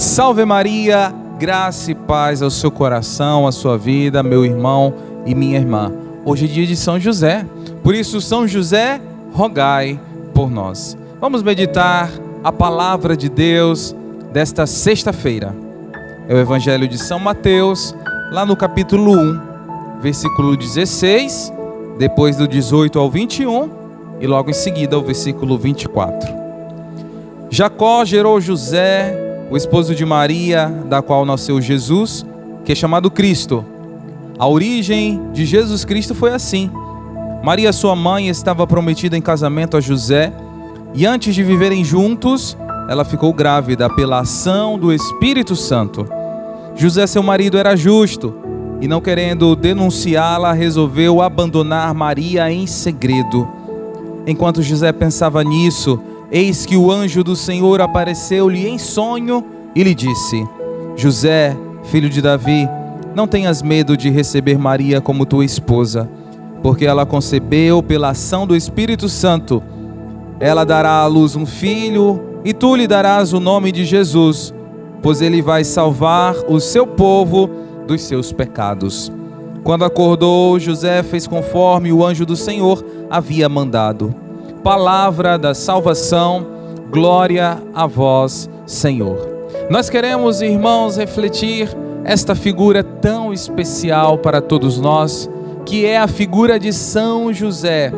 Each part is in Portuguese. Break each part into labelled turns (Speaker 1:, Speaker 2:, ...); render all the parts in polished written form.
Speaker 1: Salve Maria, graça e paz ao seu coração, à sua vida, meu irmão e minha irmã. Hoje é dia de São José, por isso São José, rogai por nós. Vamos meditar a palavra de Deus desta sexta-feira. É o Evangelho de São Mateus, lá no capítulo 1, versículo 16, depois do 18 ao 21 e logo em seguida o versículo 24. Jacó gerou José, o esposo de Maria, da qual nasceu Jesus, que é chamado Cristo. A origem de Jesus Cristo foi assim. Maria, sua mãe, estava prometida em casamento a José, e antes de viverem juntos, ela ficou grávida pela ação do Espírito Santo. José, seu marido, era justo, e não querendo denunciá-la, resolveu abandonar Maria em segredo. Enquanto José pensava nisso, eis que o anjo do Senhor apareceu-lhe em sonho e lhe disse: José, filho de Davi, não tenhas medo de receber Maria como tua esposa, porque ela concebeu pela ação do Espírito Santo. Ela dará à luz um filho, e tu lhe darás o nome de Jesus, pois ele vai salvar o seu povo dos seus pecados. Quando acordou, José fez conforme o anjo do Senhor havia mandado. Palavra da salvação, glória a vós, Senhor. Nós queremos, irmãos, refletir esta figura tão especial para todos nós, que é a figura de São José.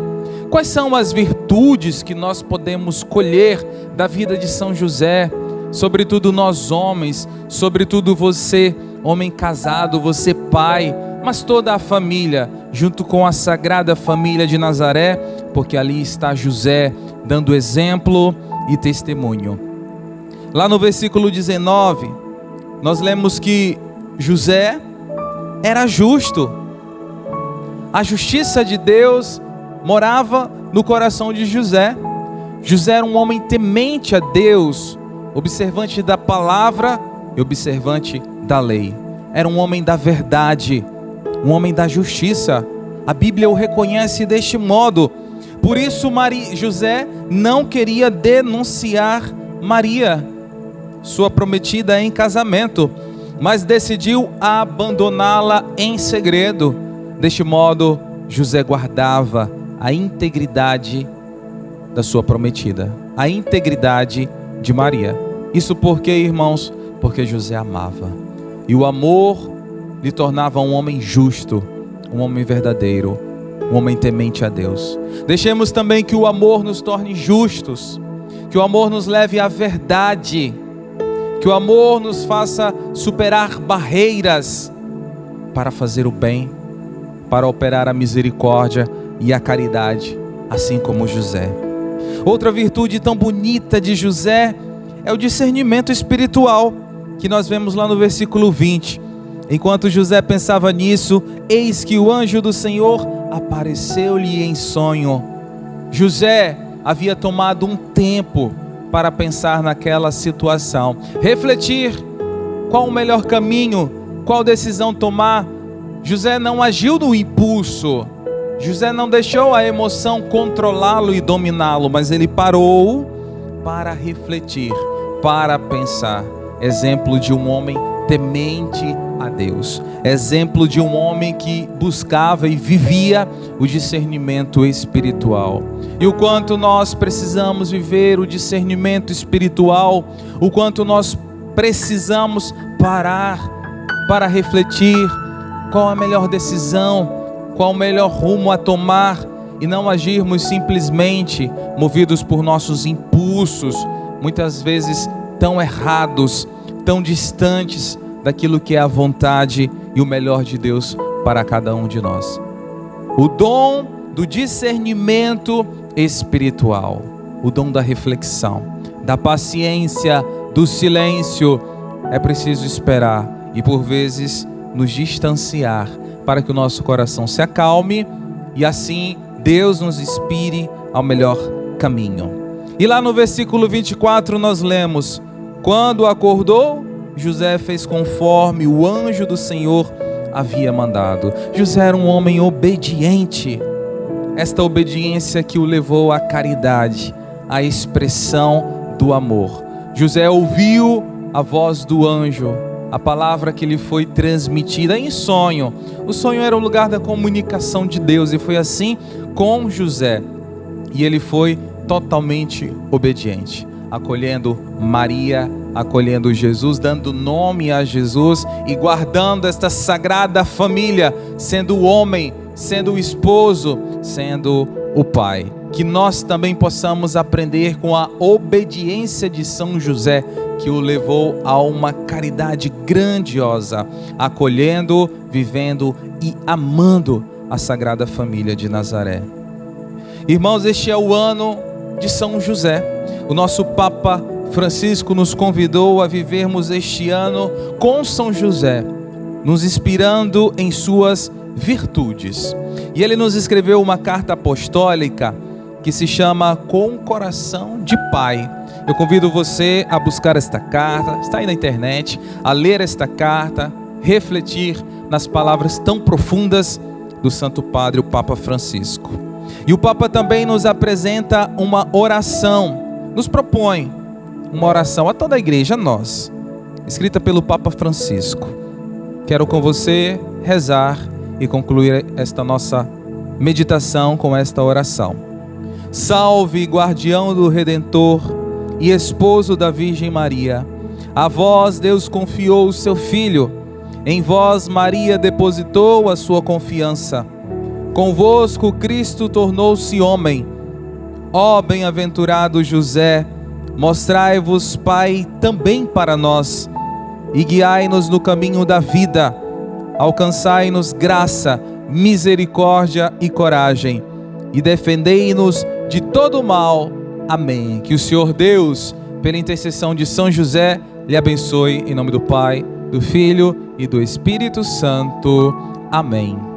Speaker 1: Quais são as virtudes que nós podemos colher da vida de São José? Sobretudo nós homens, sobretudo você, homem casado, você pai, mas toda a família, junto com a Sagrada Família de Nazaré, porque ali está José dando exemplo e testemunho. Lá no versículo 19, nós lemos que José era justo. A justiça de Deus morava no coração de José. José era um homem temente a Deus, observante da palavra e observante da lei. Era um homem da verdade, um homem da justiça. A Bíblia o reconhece deste modo. Por isso José não queria denunciar Maria, sua prometida em casamento, mas decidiu abandoná-la em segredo. Deste modo, José guardava a integridade da sua prometida, a integridade de Maria. Isso porque, irmãos, porque José amava. E o amor lhe tornava um homem justo, um homem verdadeiro, um homem temente a Deus. Deixemos também que o amor nos torne justos, que o amor nos leve à verdade, que o amor nos faça superar barreiras para fazer o bem, para operar a misericórdia e a caridade, assim como José. Outra virtude tão bonita de José é o discernimento espiritual, que nós vemos lá no versículo 20. Enquanto José pensava nisso, eis que o anjo do Senhor apareceu-lhe em sonho. José havia tomado um tempo para pensar naquela situação, refletir qual o melhor caminho, qual decisão tomar. José não agiu no impulso, José não deixou a emoção controlá-lo e dominá-lo, mas ele parou para refletir, para pensar. Exemplo de um homem temente a Deus, exemplo de um homem que buscava e vivia o discernimento espiritual. E o quanto nós precisamos viver o discernimento espiritual, o quanto nós precisamos parar para refletir qual a melhor decisão, qual o melhor rumo a tomar, e não agirmos simplesmente movidos por nossos impulsos, muitas vezes tão errados, tão distantes daquilo que é a vontade e o melhor de Deus para cada um de nós. O dom do discernimento espiritual, o dom da reflexão, da paciência, do silêncio. É preciso esperar e por vezes nos distanciar para que o nosso coração se acalme e assim Deus nos inspire ao melhor caminho. E lá no versículo 24 nós lemos: quando acordou, José fez conforme o anjo do Senhor havia mandado. José era um homem obediente. Esta obediência que o levou à caridade, à expressão do amor. José ouviu a voz do anjo, a palavra que lhe foi transmitida em sonho. O sonho era o lugar da comunicação de Deus, e foi assim com José. E ele foi totalmente obediente, acolhendo Maria, acolhendo Jesus, dando nome a Jesus e guardando esta sagrada família, sendo o homem, sendo o esposo, sendo o pai. Que nós também possamos aprender com a obediência de São José, que o levou a uma caridade grandiosa, acolhendo, vivendo e amando a Sagrada Família de Nazaré. Irmãos, este é o ano de São José. O nosso Papa Francisco nos convidou a vivermos este ano com São José, nos inspirando em suas virtudes. E ele nos escreveu uma carta apostólica que se chama Com Coração de Pai. Eu convido você a buscar esta carta, está aí na internet, a ler esta carta, refletir nas palavras tão profundas do Santo Padre, o Papa Francisco. E o Papa também nos apresenta uma oração, nos propõe uma oração a toda a igreja, a nós, escrita pelo Papa Francisco. Quero com você rezar e concluir esta nossa meditação com esta oração. Salve, guardião do Redentor e esposo da Virgem Maria. A vós Deus confiou o seu Filho, em vós Maria depositou a sua confiança. Convosco Cristo tornou-se homem. Ó bem-aventurado José, mostrai-vos Pai também para nós, e guiai-nos no caminho da vida. Alcançai-nos graça, misericórdia e coragem, e defendei-nos de todo mal. Amém. Que o Senhor Deus, pela intercessão de São José, lhe abençoe, em nome do Pai, do Filho e do Espírito Santo. Amém.